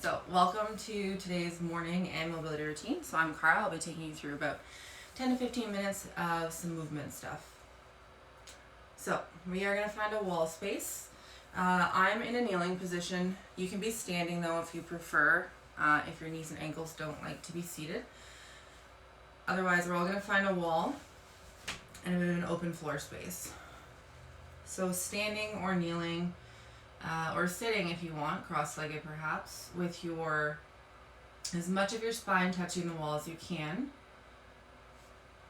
So, welcome to today's morning and mobility routine. So, I'm Cara. I'll be taking you through about 10 to 15 minutes of some movement stuff. So, we are going to find a wall space. I'm in a kneeling position. You can be standing though if you prefer, if your knees and ankles don't like to be seated. Otherwise, we're all going to find a wall and a bit of an open floor space. So, standing or kneeling. Or sitting if you want, cross-legged perhaps, with as much of your spine touching the wall as you can.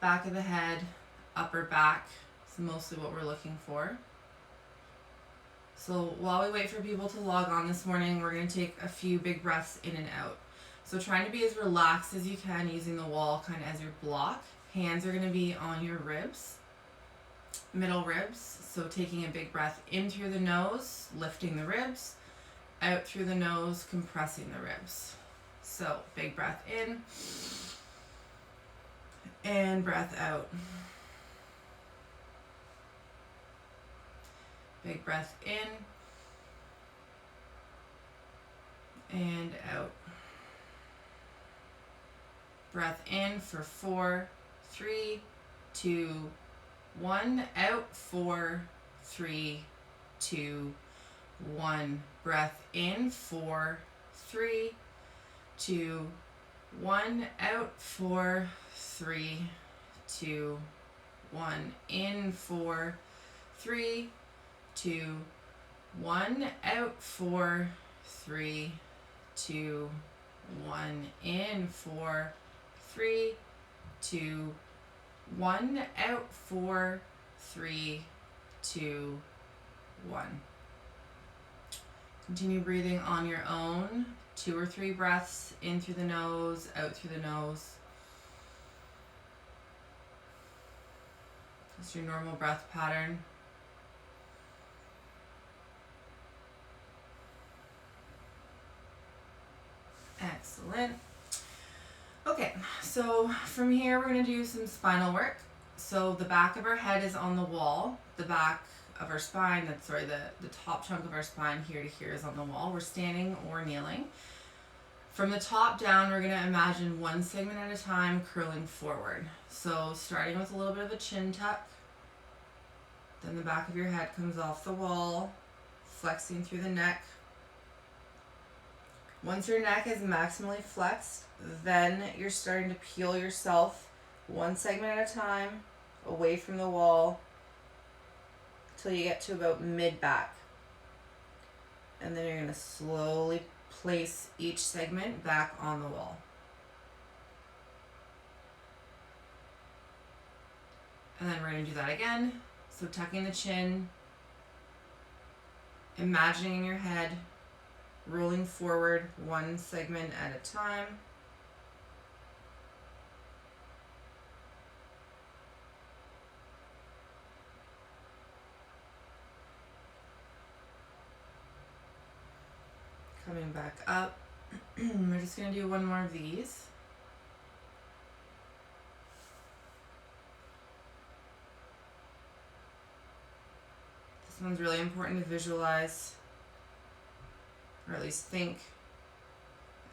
Back of the head, upper back is mostly what we're looking for. So while we wait for people to log on this morning, we're going to take a few big breaths in and out. So trying to be as relaxed as you can, using the wall kind of as your block. Hands are going to be on your ribs, middle ribs. So taking a big breath in through the nose, lifting the ribs, out through the nose, compressing the ribs. So big breath in and breath out. Big breath in and out. Breath in for 4, 3, 2, 1. Out. 4, 3, 2, 1. Breath in. 4, 3, 2, 1. Out. 4, 3, 2, 1. In. 4, 3, 2, 1. Out. 4, 3, 2, 1. In. 4, 3, 2, 1. Out. 4, 3, 2, 1. Continue breathing on your own. 2 or 3 breaths in through the nose, out through the nose. Just your normal breath pattern. Excellent. Okay, so from here we're going to do some spinal work. So the back of our head is on the wall. The back of our spine, the top chunk of our spine here to here is on the wall. We're standing or kneeling. From the top down, we're going to imagine one segment at a time curling forward. So starting with a little bit of a chin tuck. Then the back of your head comes off the wall, flexing through the neck. Once your neck is maximally flexed, then you're starting to peel yourself one segment at a time away from the wall till you get to about mid-back. And then you're going to slowly place each segment back on the wall. And then we're going to do that again. So tucking the chin, imagining in your head, rolling forward one segment at a time. Coming back up. We're just going to do one more of these. This one's really important to visualize, or at least think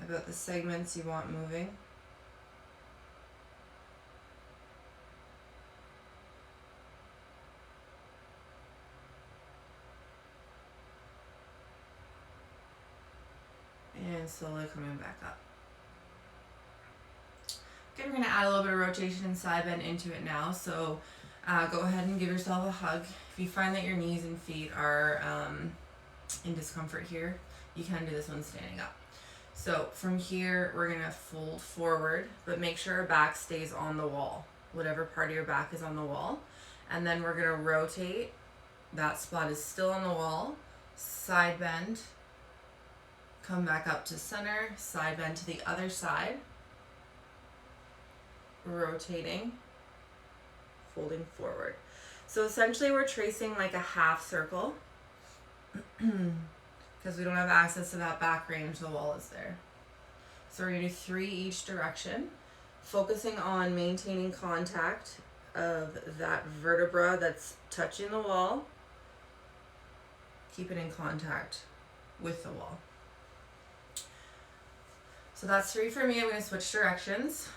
about the segments you want moving. And slowly coming back up. Okay, we're going to add a little bit of rotation and side bend into it now. So go ahead and give yourself a hug. If you find that your knees and feet are in discomfort here, you can do this one standing up. So from here, we're going to fold forward, but make sure our back stays on the wall. Whatever part of your back is on the wall. And then we're going to rotate. That spot is still on the wall. Side bend. Come back up to center, side bend to the other side, rotating, folding forward. So essentially we're tracing like a half circle because we don't have access to that back range, the wall is there. So we're going to do 3 each direction, focusing on maintaining contact of that vertebra that's touching the wall. Keep it in contact with the wall. So that's 3 for me. I'm going to switch directions.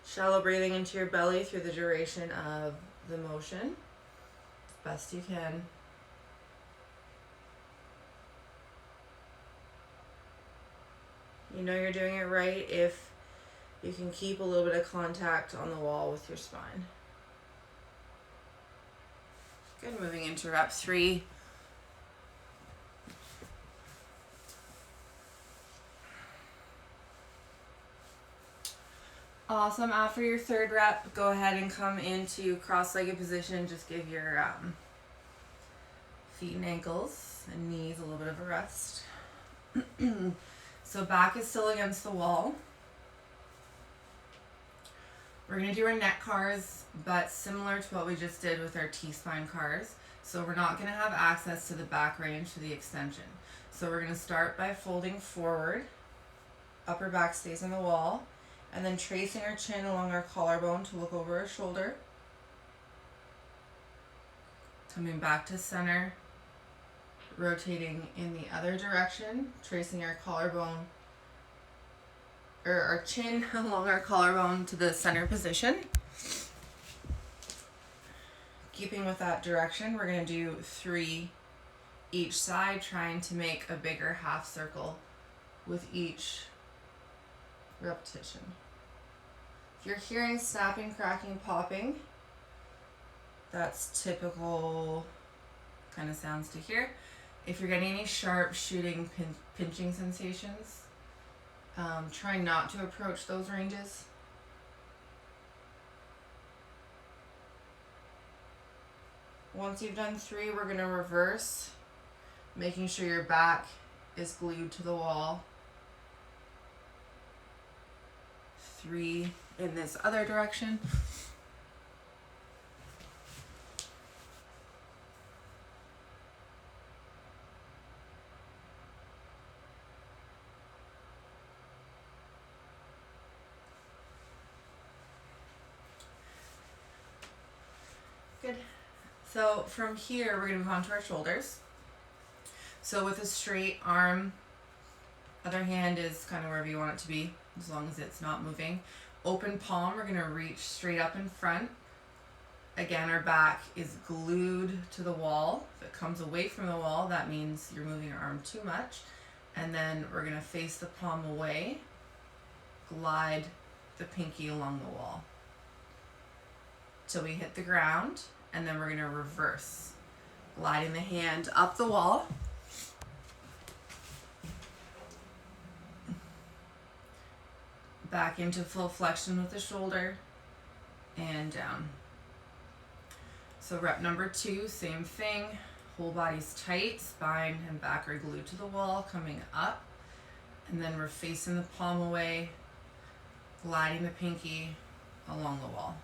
Shallow breathing into your belly through the duration of the motion, as best you can. You know you're doing it right if you can keep a little bit of contact on the wall with your spine. Good, moving into rep 3. Awesome. After your 3rd rep, go ahead and come into cross-legged position. Just give your feet and ankles and knees a little bit of a rest. So back is still against the wall. We're going to do our neck cars, but similar to what we just did with our T-spine cars. So we're not going to have access to the back range for the extension. So we're going to start by folding forward. Upper back stays on the wall. And then tracing our chin along our collarbone to look over our shoulder. Coming back to center. Rotating in the other direction. Tracing our collarbone, or our chin along our collarbone to the center position. Keeping with that direction, we're going to do 3 each side, trying to make a bigger half circle with each repetition. If you're hearing snapping, cracking, popping, that's typical kind of sounds to hear. If you're getting any sharp shooting, pinching sensations, try not to approach those ranges. Once you've done 3, we're going to reverse, making sure your back is glued to the wall. 3 in this other direction. Good. So from here, we're going to move on to our shoulders. So with a straight arm, other hand is kind of wherever you want it to be, as long as it's not moving. Open palm, we're going to reach straight up in front. Again, our back is glued to the wall. If it comes away from the wall, that means you're moving your arm too much. And then we're going to face the palm away, glide the pinky along the wall till we hit the ground, and then we're going to reverse, gliding the hand up the wall. Back into full flexion with the shoulder and down. So rep number 2, same thing. Whole body's tight, spine and back are glued to the wall, coming up. And then we're facing the palm away, gliding the pinky along the wall.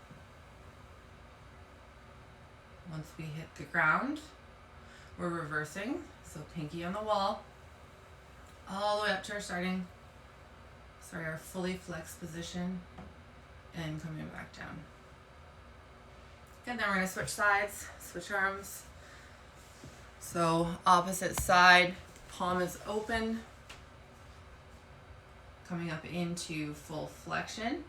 Once we hit the ground, we're reversing. So pinky on the wall, all the way up to our fully flexed position, and coming back down. Good, then we're gonna switch sides, switch arms. So opposite side, palm is open, coming up into full flexion,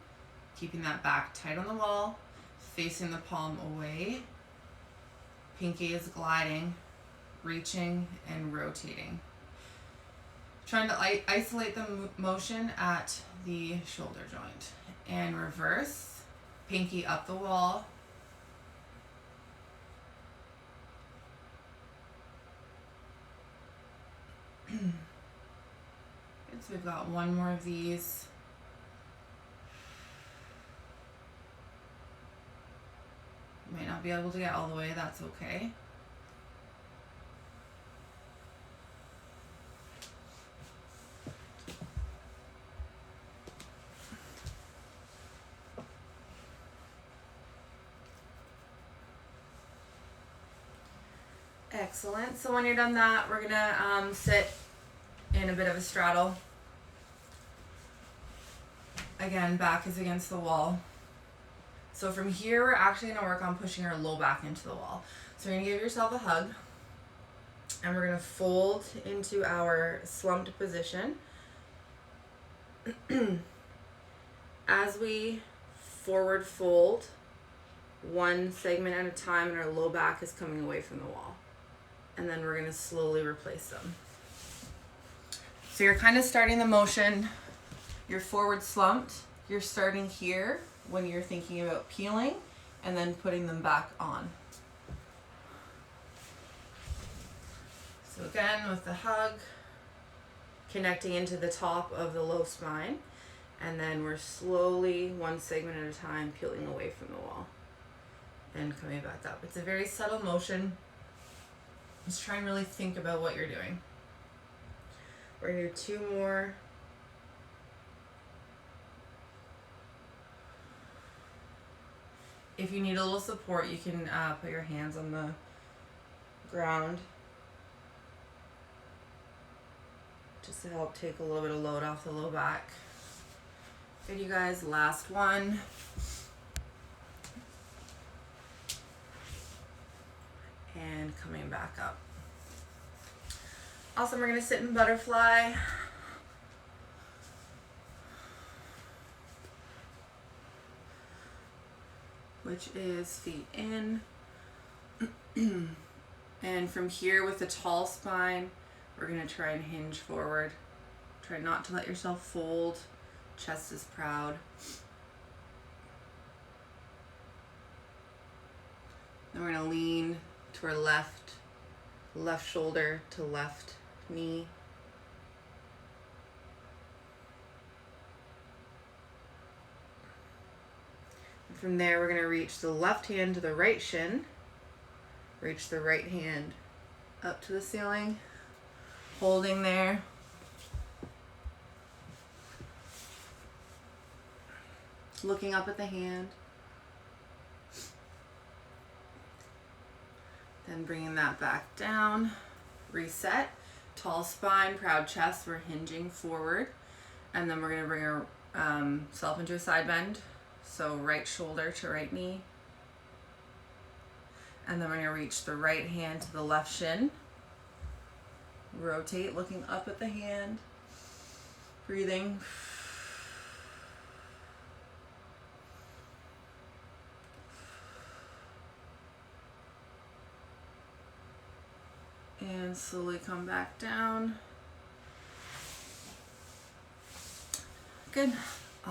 keeping that back tight on the wall, facing the palm away, pinky is gliding, reaching and rotating. Trying to isolate the motion at the shoulder joint. And reverse, pinky up the wall. Good, so we've got one more of these. Might not be able to get all the way, that's okay. Excellent. So when you're done that, we're gonna sit in a bit of a straddle. Again, back is against the wall. So from here, we're actually gonna work on pushing our low back into the wall. So you're gonna give yourself a hug. And we're going to fold into our slumped position. As we forward fold, one segment at a time, and our low back is coming away from the wall. And then we're going to slowly replace them. So you're kind of starting the motion. You're forward slumped. You're starting here when you're thinking about peeling and then putting them back on. So again, with the hug, connecting into the top of the low spine, and then we're slowly, one segment at a time, peeling away from the wall and coming back up. It's a very subtle motion. Just try and really think about what you're doing. We're gonna do 2 more. If you need a little support, you can put your hands on the ground just to help take a little bit of load off the low back. Good, you guys, last one. And coming back up. Awesome, we're gonna sit in butterfly. Which is feet in. And from here with the tall spine, we're gonna try and hinge forward. Try not to let yourself fold. Chest is proud. Then we're gonna lean to our left shoulder to left knee. And from there, we're gonna reach the left hand to the right shin. Reach the right hand up to the ceiling, holding there. Looking up at the hand. Then bringing that back down. Reset. Tall spine, proud chest. We're hinging forward. And then we're going to bring ourselves into a side bend. So right shoulder to right knee. And then we're going to reach the right hand to the left shin. Rotate, looking up at the hand. Breathing. And slowly come back down. Good.